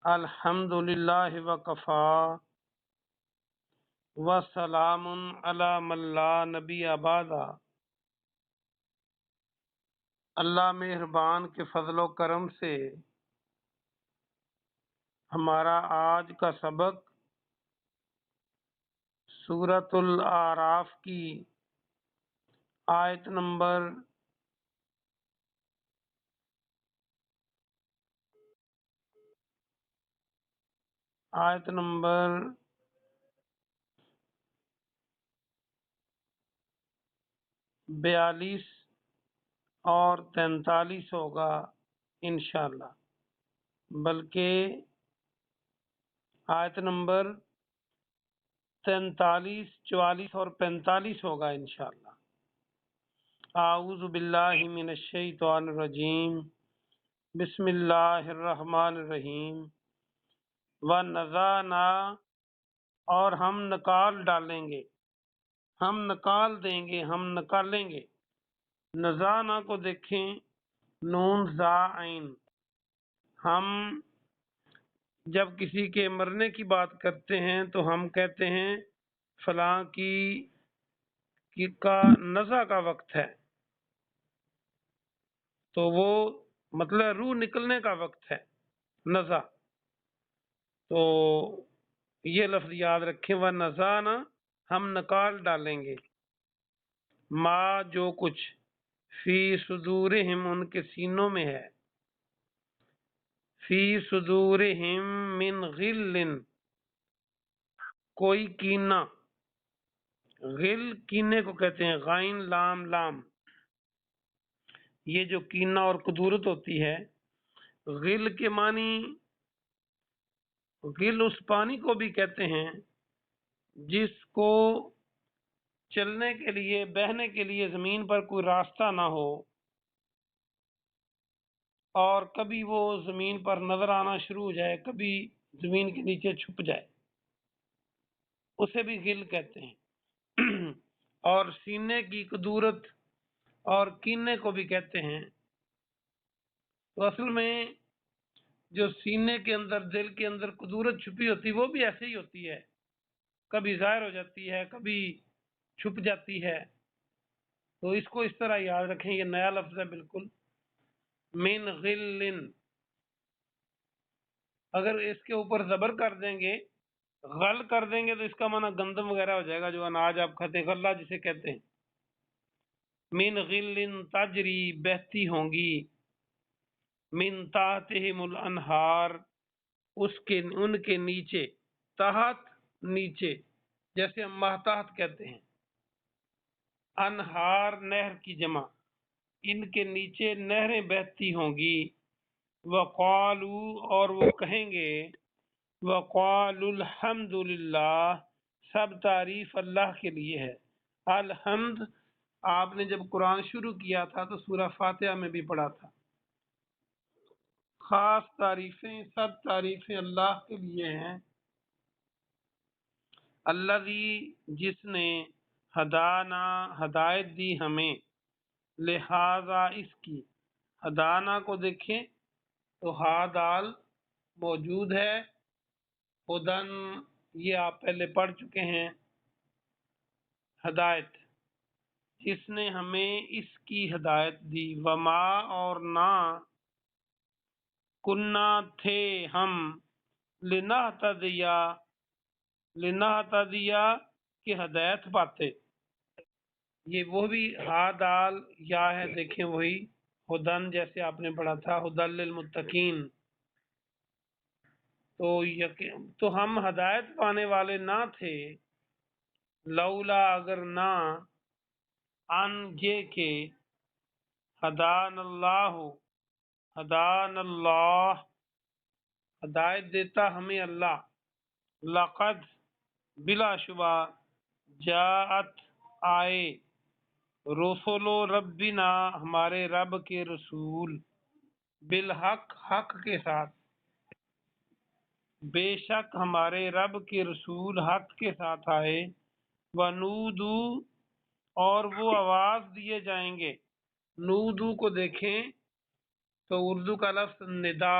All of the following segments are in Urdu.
الحمد للہ وکفا وسلام علی من لا نبی بعدا۔ اللہ مہربان کے فضل و کرم سے ہمارا آج کا سبق سورۃ الاعراف کی آیت نمبر 42 اور 43 ہوگا انشاءاللہ، بلکہ آیت نمبر 43، 44 اور 45 ہوگا انشاءاللہ۔ اعوذ باللہ من الشیطان الرجیم، بسم اللہ الرحمن الرحیم۔ وَنَزَعْنَا، اور ہم نکال ڈالیں گے، ہم نکال دیں گے، ہم نکالیں گے۔ نزعنا کو دیکھیں، نون زا عین۔ ہم جب کسی کے مرنے کی بات کرتے ہیں تو ہم کہتے ہیں فلاں کی کا نزع کا وقت ہے، تو وہ مطلب روح نکلنے کا وقت ہے نزع۔ تو یہ لفظ یاد رکھیں، وَنَزَعْنَا، ہم نکال ڈالیں گے، ما جو کچھ، فی صدورہم، ان کے سینوں میں ہے، فی صدورہم من غل، کوئی کینہ۔ غل کینے کو کہتے ہیں، غائن لام لام۔ یہ جو کینہ اور کدورت ہوتی ہے، غل کے معنی، غل اس پانی کو بھی کہتے ہیں جس کو چلنے کے لیے، بہنے کے لیے زمین پر کوئی راستہ نہ ہو، اور کبھی وہ زمین پر نظر آنا شروع ہو جائے، کبھی زمین کے نیچے چھپ جائے، اسے بھی غل کہتے ہیں۔ اور سینے کی کدورت اور کینے کو بھی کہتے ہیں۔ تو اصل میں جو سینے کے اندر، دل کے اندر کدورت چھپی ہوتی، وہ بھی ایسے ہی ہوتی ہے، کبھی ظاہر ہو جاتی ہے، کبھی چھپ جاتی ہے۔ تو اس کو اس طرح یاد رکھیں، یہ نیا لفظ ہے بالکل، من غل۔ اگر اس کے اوپر زبر کر دیں گے، غل کر دیں گے، تو اس کا معنی گندم وغیرہ ہو جائے گا، جو اناج آپ کھاتے ہیں، غلہ جسے کہتے ہیں۔ من غل تجری، بہتی ہوں گی، من تحتہم الانہار، ان کے نیچے، تحت نیچے، جیسے ہم ماتحت کہتے ہیں، انہار نہر کی جمع، ان کے نیچے نہریں بہتی ہوں گی۔ وقالو، اور وہ کہیں گے، وقالوا الحمد للہ، سب تعریف اللہ کے لیے ہے۔ الحمد، آپ نے جب قرآن شروع کیا تھا تو سورہ فاتحہ میں بھی پڑھا تھا، خاص تعریفیں، سب تعریفیں اللہ کے لیے ہیں۔ الذی، جس نے، ہدانا، ہدایت دی ہمیں، لہذا، اس کی، ہدانا کو دیکھیں تو ہا دال موجود ہے، ہدن یہ آپ پہلے پڑھ چکے ہیں، ہدایت، جس نے ہمیں اس کی ہدایت دی، وما، اور نہ، کنہ تھے ہم، لنہتدیا، لنہتدیا کہ ہدایت پاتے۔ یہ وہ بھی ہا دال یا ہے، دیکھیں وہی ہدن، جیسے آپ نے پڑھا تھا، ہدن للمتقین۔ تو ہم ہدایت پانے والے نہ تھے، لولا، اگر نہ، ان یہ کہ، ہدان اللہ، ہدان اللہ، ہدایت دیتا ہمیں اللہ، لقد، بلا شبہ، جاءت، آئے، رسول ربنا، ہمارے رب کے رسول، بالحق، حق کے ساتھ، بے شک ہمارے رب کے رسول حق کے ساتھ آئے، ونودو، اور وہ آواز دیے جائیں گے۔ نودو کو دیکھیں تو اردو کا لفظ ندا،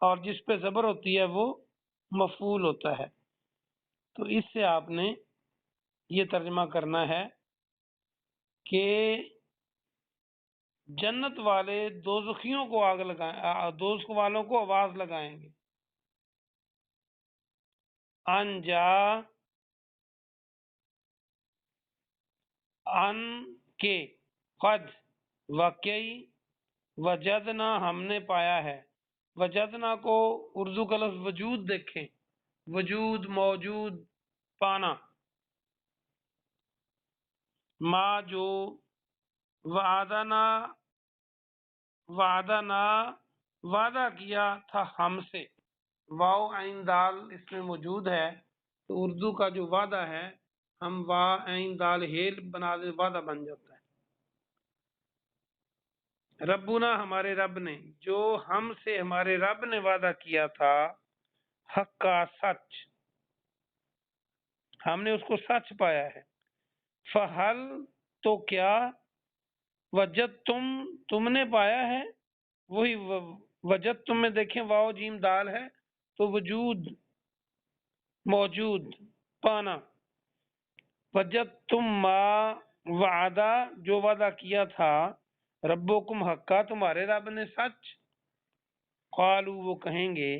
اور جس پہ زبر ہوتی ہے وہ مفعول ہوتا ہے۔ تو اس سے آپ نے یہ ترجمہ کرنا ہے کہ جنت والے دوزخیوں کو آگ لگائیں، دوزخ والوں کو آواز لگائیں گے، انجا ان کے، قد واقعی، وجدنا ہم نے پایا ہے۔ وجدنا کو اردو کا لفظ وجود دیکھیں، وجود، موجود، پانا۔ ما جو، وعدنا، وعدنا وعدہ کیا تھا ہم سے، واو عین دال اس میں موجود ہے، تو اردو کا جو وعدہ ہے ہم وا عین دال ہیل بنا دے وعدہ بن جاتا ہے۔ ربنا ہمارے رب نے، جو ہم سے ہمارے رب نے وعدہ کیا تھا، حق کا سچ، ہم نے اس کو سچ پایا ہے۔ فہل تو کیا، وجد تم نے پایا ہے، وہی وجد تم میں دیکھیں واو جیم دال ہے تو وجود، موجود، پانا۔ وجد تم ما وعدہ جو وعدہ کیا تھا، ربکم حقا تمہارے رب نے سچ، قالو وہ کہیں گے،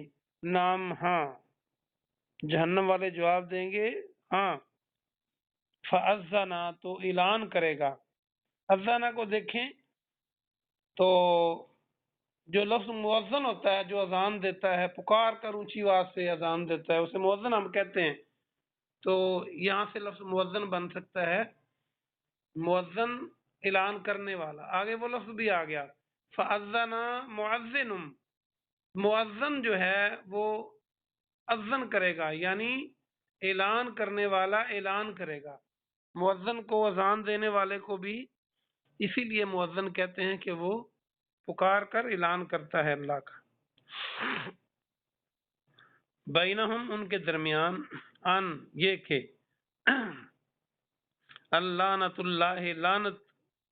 نام ہاں، جہنم والے جواب دیں گے ہاں۔ فَأَذَّنَا تو اعلان کرے گا، اذانہ کو دیکھیں تو جو لفظ مؤذن ہوتا ہے، جو اذان دیتا ہے، پکار کر اونچی آواز سے اذان دیتا ہے، اسے مؤذن ہم کہتے ہیں۔ تو یہاں سے لفظ مؤذن بن سکتا ہے، مؤذن اعلان کرنے والا۔ آگے وہ لفظ بھی آ گیا، فَأَذَّنَا مُعَذِّنٌ، مؤذن جو ہے وہ اذن کرے گا، یعنی اعلان کرنے والا اعلان کرے گا۔ مؤذن کو، اذان دینے والے کو بھی اسی لیے مؤذن کہتے ہیں کہ وہ پکار کر اعلان کرتا ہے اللہ کا۔ بینہم ان کے درمیان، ان یہ کہ اللعنۃ اللہ لعنت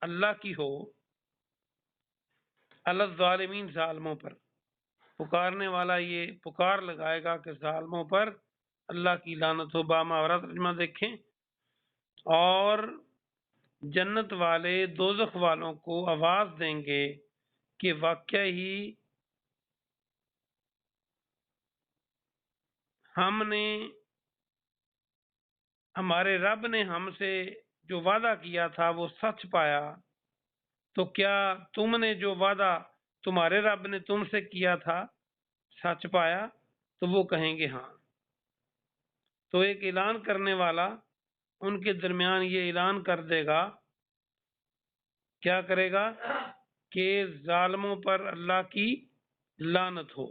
اللہ کی ہو، علی الظالمین ظالموں پر۔ پکارنے والا یہ پکار لگائے گا کہ ظالموں پر اللہ کی لعنت ہو۔ باماورا ترجمہ دیکھیں، اور جنت والے دوزخ والوں کو آواز دیں گے کہ واقعہ ہی ہم نے، ہمارے رب نے ہم سے جو وعدہ کیا تھا وہ سچ پایا۔ تو کیا تم نے جو وعدہ تمہارے رب نے تم سے کیا تھا سچ پایا؟ تو وہ کہیں گے ہاں۔ تو ایک اعلان کرنے والا ان کے درمیان یہ اعلان کر دے گا، کیا کرے گا کہ ظالموں پر اللہ کی لعنت ہو،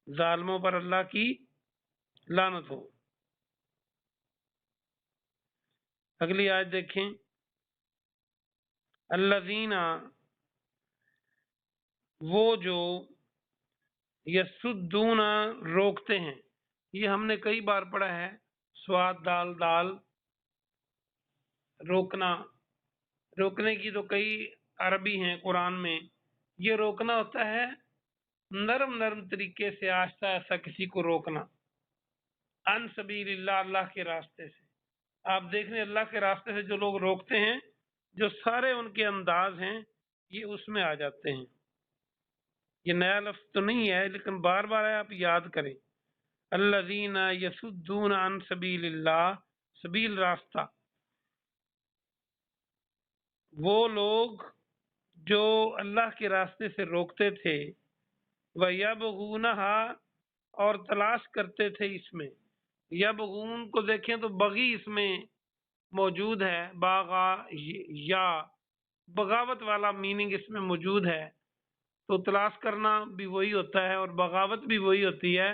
ظالموں پر اللہ کی لعنت ہو۔ اگلی آیت دیکھیں، الذین وہ جو یسدون روکتے ہیں، یہ ہم نے کئی بار پڑھا ہے، سواد دال دال، روکنا، روکنے کی تو کئی عربی ہیں قرآن میں۔ یہ روکنا ہوتا ہے نرم نرم طریقے سے، آہستہ آہستہ کسی کو روکنا، ان سبیل اللہ، اللہ کے راستے سے۔ آپ دیکھ رہے ہیں اللہ کے راستے سے جو لوگ روکتے ہیں، جو سارے ان کے انداز ہیں یہ اس میں آ جاتے ہیں۔ یہ نیا لفظ تو نہیں ہے لیکن بار بار آپ یاد کریں، الذین یصدون عن سبیل اللہ، سبیل راستہ، وہ لوگ جو اللہ کے راستے سے روکتے تھے، وَيَبْغُونَهَا اور تلاش کرتے تھے اس میں۔ یبغون کو دیکھیں تو بغی اس میں موجود ہے، باغا یا بغاوت والا میننگ اس میں موجود ہے۔ تو تلاش کرنا بھی وہی ہوتا ہے اور بغاوت بھی وہی ہوتی ہے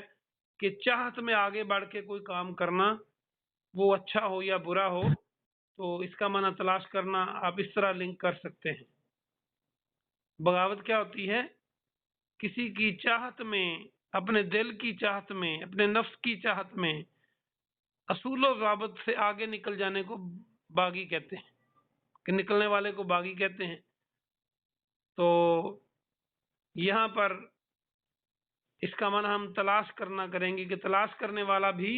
کہ چاہت میں آگے بڑھ کے کوئی کام کرنا، وہ اچھا ہو یا برا ہو، تو اس کا معنی تلاش کرنا آپ اس طرح لنک کر سکتے ہیں۔ بغاوت کیا ہوتی ہے؟ کسی کی چاہت میں، اپنے دل کی چاہت میں، اپنے نفس کی چاہت میں اصول و ضوابط سے آگے نکل جانے کو باغی کہتے ہیں، کہ نکلنے والے کو باغی کہتے ہیں۔ تو یہاں پر اس کا معنی ہم تلاش کرنا کریں گے کہ تلاش کرنے والا بھی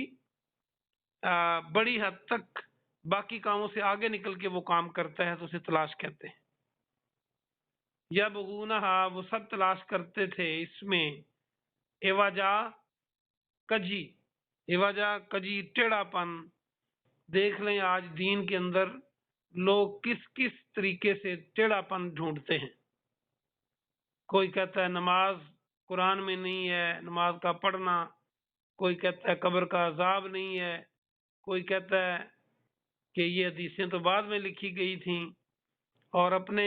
بڑی حد تک باقی کاموں سے آگے نکل کے وہ کام کرتا ہے تو اسے تلاش کہتے ہیں۔ یا بغونہا، وہ سب تلاش کرتے تھے اس میں، ایواجا کجی، ایواجا کجی ٹیڑھا پن۔ دیکھ لیں آج دین کے اندر لوگ کس کس طریقے سے ٹیڑھا پن ڈھونڈتے ہیں۔ کوئی کہتا ہے نماز قرآن میں نہیں ہے، نماز کا پڑھنا، کوئی کہتا ہے قبر کا عذاب نہیں ہے، کوئی کہتا ہے کہ یہ حدیثیں تو بعد میں لکھی گئی تھیں، اور اپنے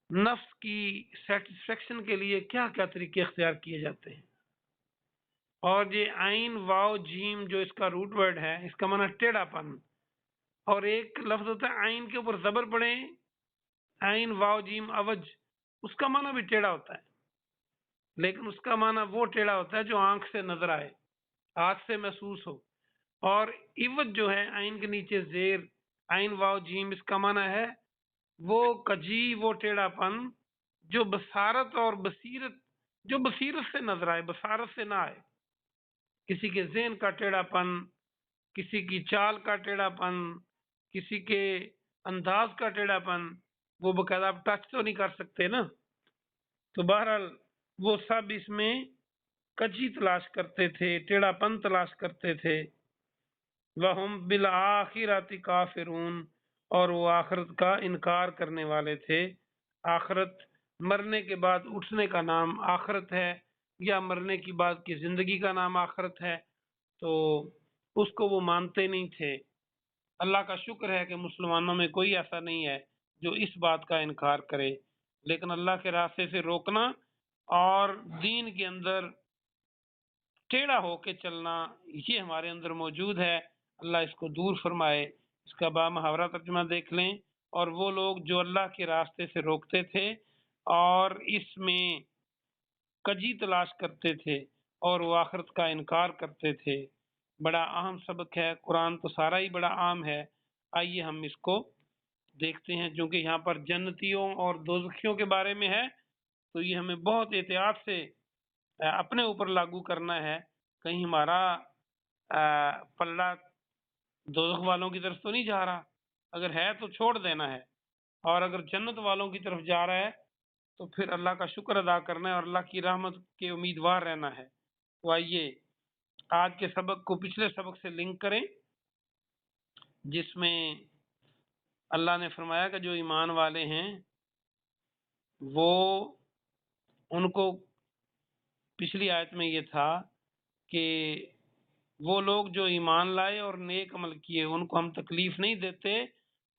نفس کی سیٹسفیکشن کے لیے کیا کیا طریقے اختیار کیے جاتے ہیں۔ اور یہ عین واو جیم جو اس کا روٹ ورڈ ہے، اس کا معنی ٹیڑھا پن، اور ایک لفظ ہوتا ہے عین کے اوپر زبر پڑیں، عین واو جیم اوج، اس کا معنی بھی ٹیڑھا ہوتا ہے، لیکن اس کا معنی وہ ٹیڑھا ہوتا ہے جو آنکھ سے نظر آئے، ہاتھ سے محسوس ہو۔ اور عوج جو ہے عین کے نیچے زیر، عین واو جیم، اس کا معنی ہے وہ کجی، وہ ٹیڑھا پن جو بصارت اور بصیرت، جو بصیرت سے نظر آئے، بصارت سے نہ آئے۔ کسی کے ذہن کا ٹیڑھا پن، کسی کی چال کا ٹیڑھا پن، کسی کے انداز کا ٹیڑھا پن، وہ باقاعدہ آپ ٹچ تو نہیں کر سکتے نا۔ تو بہرحال وہ سب اس میں کجی تلاش کرتے تھے، ٹیڑھا پن تلاش کرتے تھے۔ وَهُمْ بِالْآخِرَةِ كَافِرُونَ، اور وہ آخرت کا انکار کرنے والے تھے۔ آخرت، مرنے کے بعد اٹھنے کا نام آخرت ہے، یا مرنے کی بعد کی زندگی کا نام آخرت ہے، تو اس کو وہ مانتے نہیں تھے۔ اللہ کا شکر ہے کہ مسلمانوں میں کوئی ایسا نہیں ہے جو اس بات کا انکار کرے، لیکن اللہ کے راستے سے روکنا اور دین کے اندر ٹیڑھا ہو کے چلنا، یہ ہمارے اندر موجود ہے۔ اللہ اس کو دور فرمائے۔ اس کا بامحاورہ ترجمہ دیکھ لیں، اور وہ لوگ جو اللہ کے راستے سے روکتے تھے اور اس میں کجی تلاش کرتے تھے اور وہ آخرت کا انکار کرتے تھے۔ بڑا اہم سبق ہے، قرآن تو سارا ہی بڑا عام ہے، آئیے ہم اس کو دیکھتے ہیں۔ چونکہ یہاں پر جنتیوں اور دوزخیوں کے بارے میں ہے، تو یہ ہمیں بہت احتیاط سے اپنے اوپر لاگو کرنا ہے، کہیں ہمارا پلڑا دوزخ والوں کی طرف تو نہیں جا رہا، اگر ہے تو چھوڑ دینا ہے، اور اگر جنت والوں کی طرف جا رہا ہے تو پھر اللہ کا شکر ادا کرنا ہے اور اللہ کی رحمت کے امیدوار رہنا ہے۔ تو آئیے آج کے سبق کو پچھلے سبق سے لنک کریں، جس میں اللہ نے فرمایا کہ جو ایمان والے ہیں وہ، ان کو پچھلی آیت میں یہ تھا کہ وہ لوگ جو ایمان لائے اور نیک عمل کیے ان کو ہم تکلیف نہیں دیتے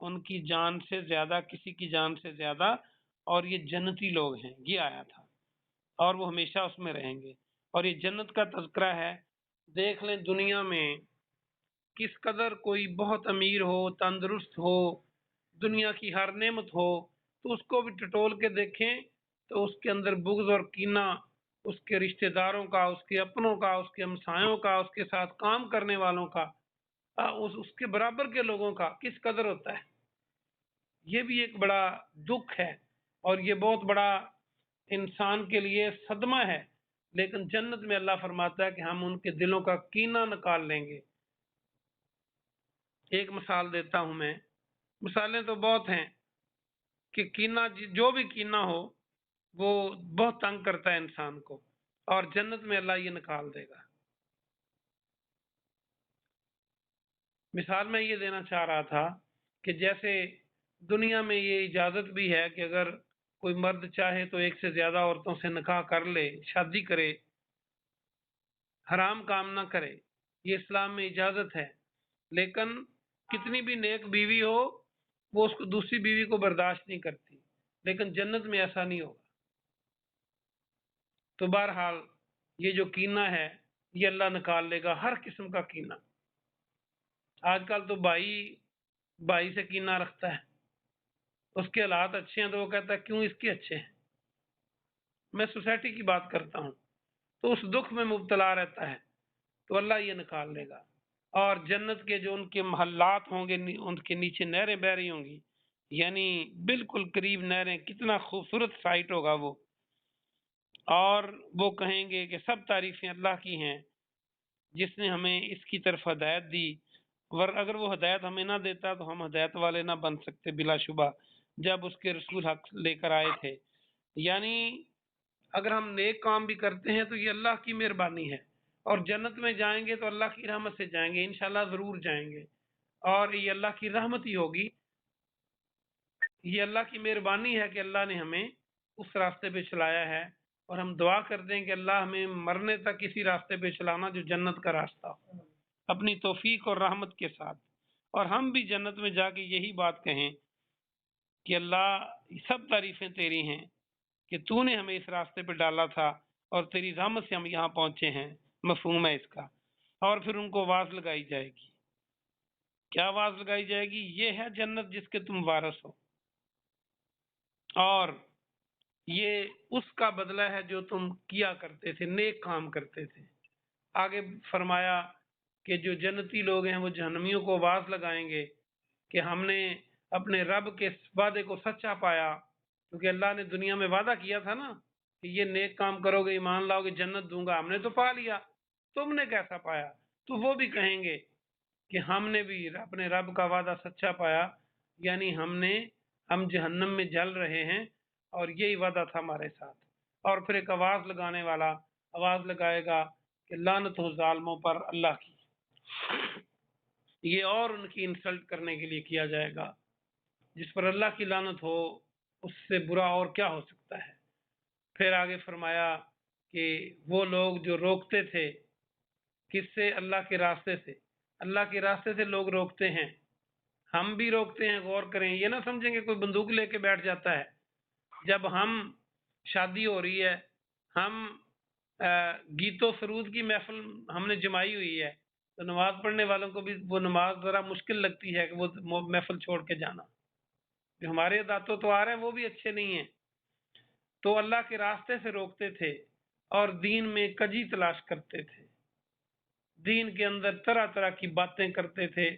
ان کی جان سے زیادہ، کسی کی جان سے زیادہ، اور یہ جنتی لوگ ہیں، یہ آیا تھا، اور وہ ہمیشہ اس میں رہیں گے۔ اور یہ جنت کا تذکرہ ہے۔ دیکھ لیں دنیا میں کس قدر کوئی بہت امیر ہو، تندرست ہو، دنیا کی ہر نعمت ہو، تو اس کو بھی ٹٹول کے دیکھیں تو اس کے اندر بغض اور کینہ اس کے رشتہ داروں کا، اس کے اپنوں کا، اس کے ہمسایوں کا، اس کے ساتھ کام کرنے والوں کا، اس کے برابر کے لوگوں کا کس قدر ہوتا ہے۔ یہ بھی ایک بڑا دکھ ہے، اور یہ بہت بڑا انسان کے لیے صدمہ ہے، لیکن جنت میں اللہ فرماتا ہے کہ ہم ان کے دلوں کا کینہ نکال لیں گے۔ ایک مثال دیتا ہوں میں، مثالیں تو بہت ہیں کہ کینہ، جو بھی کینہ ہو وہ بہت تنگ کرتا ہے انسان کو، اور جنت میں اللہ یہ نکال دے گا۔ مثال میں یہ دینا چاہ رہا تھا کہ جیسے دنیا میں یہ اجازت بھی ہے کہ اگر کوئی مرد چاہے تو ایک سے زیادہ عورتوں سے نکاح کر لے، شادی کرے، حرام کام نہ کرے، یہ اسلام میں اجازت ہے، لیکن کتنی بھی نیک بیوی ہو وہ اس کو دوسری بیوی کو برداشت نہیں کرتی، لیکن جنت میں ایسا نہیں ہوگا۔ تو بہرحال یہ جو کینہ ہے یہ اللہ نکال لے گا، ہر قسم کا کینہ۔ آج کل تو بھائی سے کینہ رکھتا ہے، اس کے حالات اچھے ہیں تو وہ کہتا ہے کیوں اس کے اچھے ہیں۔ میں سوسائٹی کی بات کرتا ہوں، تو اس دکھ میں مبتلا رہتا ہے، تو اللہ یہ نکال لے گا۔ اور جنت کے جو ان کے محلات ہوں گے، ان کے نیچے نہریں بہ رہی ہوں گی، یعنی بالکل قریب نہریں، کتنا خوبصورت سائٹ ہوگا وہ۔ اور وہ کہیں گے کہ سب تعریفیں اللہ کی ہیں جس نے ہمیں اس کی طرف ہدایت دی، اگر وہ ہدایت ہمیں نہ دیتا تو ہم ہدایت والے نہ بن سکتے بلا شبہ جب اس کے رسول حق لے کر آئے تھے۔ یعنی اگر ہم نیک کام بھی کرتے ہیں تو یہ اللہ کی مہربانی ہے، اور جنت میں جائیں گے تو اللہ کی رحمت سے جائیں گے، انشاءاللہ ضرور جائیں گے، اور یہ اللہ کی رحمت ہی ہوگی، یہ اللہ کی مہربانی ہے کہ اللہ نے ہمیں اس راستے پہ چلایا ہے، اور ہم دعا کرتے ہیں کہ اللہ ہمیں مرنے تک اسی راستے پہ چلانا جو جنت کا راستہ ہو، اپنی توفیق اور رحمت کے ساتھ، اور ہم بھی جنت میں جا کے یہی بات کہیں کہ اللہ سب تعریفیں تیری ہیں کہ تو نے ہمیں اس راستے پہ ڈالا تھا اور تیری رحمت سے ہم یہاں پہنچے ہیں، مفہوم ہے اس کا۔ اور پھر ان کو آواز لگائی جائے گی، کیا آواز لگائی جائے گی؟ یہ ہے جنت جس کے تم وارث ہو، اور یہ اس کا بدلہ ہے جو تم کیا کرتے تھے، نیک کام کرتے تھے۔ آگے فرمایا کہ جو جنتی لوگ ہیں وہ جہنمیوں کو آواز لگائیں گے کہ ہم نے اپنے رب کے وعدے کو سچا پایا، کیونکہ اللہ نے دنیا میں وعدہ کیا تھا نا کہ یہ نیک کام کرو گے، ایمان لاؤ گے، جنت دوں گا، ہم نے تو پا لیا، تم نے کیسا پایا؟ تو وہ بھی کہیں گے کہ ہم نے بھی اپنے رب کا وعدہ سچا پایا، یعنی ہم جہنم میں جل رہے ہیں اور یہی وعدہ تھا ہمارے ساتھ۔ اور پھر ایک آواز لگانے والا آواز لگائے گا کہ لعنت ہو ظالموں پر اللہ کی، یہ اور ان کی انسلٹ کرنے کے لیے کیا جائے گا، جس پر اللہ کی لعنت ہو اس سے برا اور کیا ہو سکتا ہے۔ پھر آگے فرمایا کہ وہ لوگ جو روکتے تھے کس سے؟ اللہ کے راستے سے، اللہ کے راستے سے لوگ روکتے ہیں، ہم بھی روکتے ہیں، غور کریں، یہ نہ سمجھیں کہ کوئی بندوق لے کے بیٹھ جاتا ہے۔ جب ہم شادی ہو رہی ہے، ہم گیت و سرود کی محفل ہم نے جمائی ہوئی ہے، تو نماز پڑھنے والوں کو بھی وہ نماز ذرا مشکل لگتی ہے کہ وہ محفل چھوڑ کے جانا، جو ہمارے داتوں تو آ رہے ہیں وہ بھی اچھے نہیں ہیں، تو اللہ کے راستے سے روکتے تھے اور دین میں کجی تلاش کرتے تھے، دین کے اندر طرح طرح کی باتیں کرتے تھے،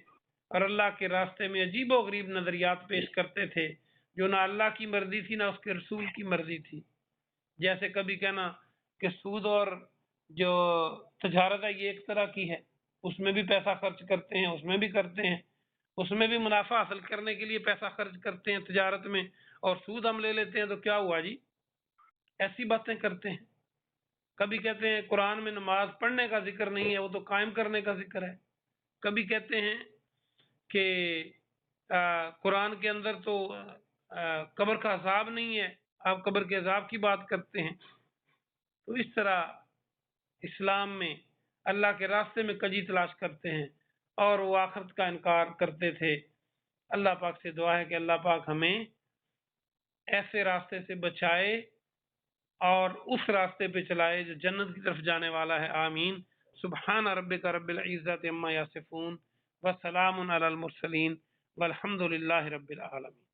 اور اللہ کے راستے میں عجیب و غریب نظریات پیش کرتے تھے جو نہ اللہ کی مرضی تھی نہ اس کے رسول کی مرضی تھی۔ جیسے کبھی کہنا کہ سود اور جو تجارت ہے یہ ایک طرح کی ہے، اس میں بھی پیسہ خرچ کرتے ہیں، اس میں بھی کرتے ہیں، اس میں بھی منافع حاصل کرنے کے لیے پیسہ خرچ کرتے ہیں تجارت میں، اور سود ہم لے لیتے ہیں تو کیا ہوا جی؟ ایسی باتیں کرتے ہیں۔ کبھی کہتے ہیں قرآن میں نماز پڑھنے کا ذکر نہیں ہے، وہ تو قائم کرنے کا ذکر ہے۔ کبھی کہتے ہیں کہ قرآن کے اندر تو قبر کا عذاب نہیں ہے، آپ قبر کے عذاب کی بات کرتے ہیں۔ تو اس طرح اسلام میں اللہ کے راستے میں کجی تلاش کرتے ہیں اور وہ آخرت کا انکار کرتے تھے۔ اللہ پاک سے دعا ہے کہ اللہ پاک ہمیں ایسے راستے سے بچائے اور اس راستے پہ چلائے جو جنت کی طرف جانے والا ہے، آمین۔ سبحان ربک رب العزت عما یصفون وسلام علی المرسلین والحمد للہ رب العالمین۔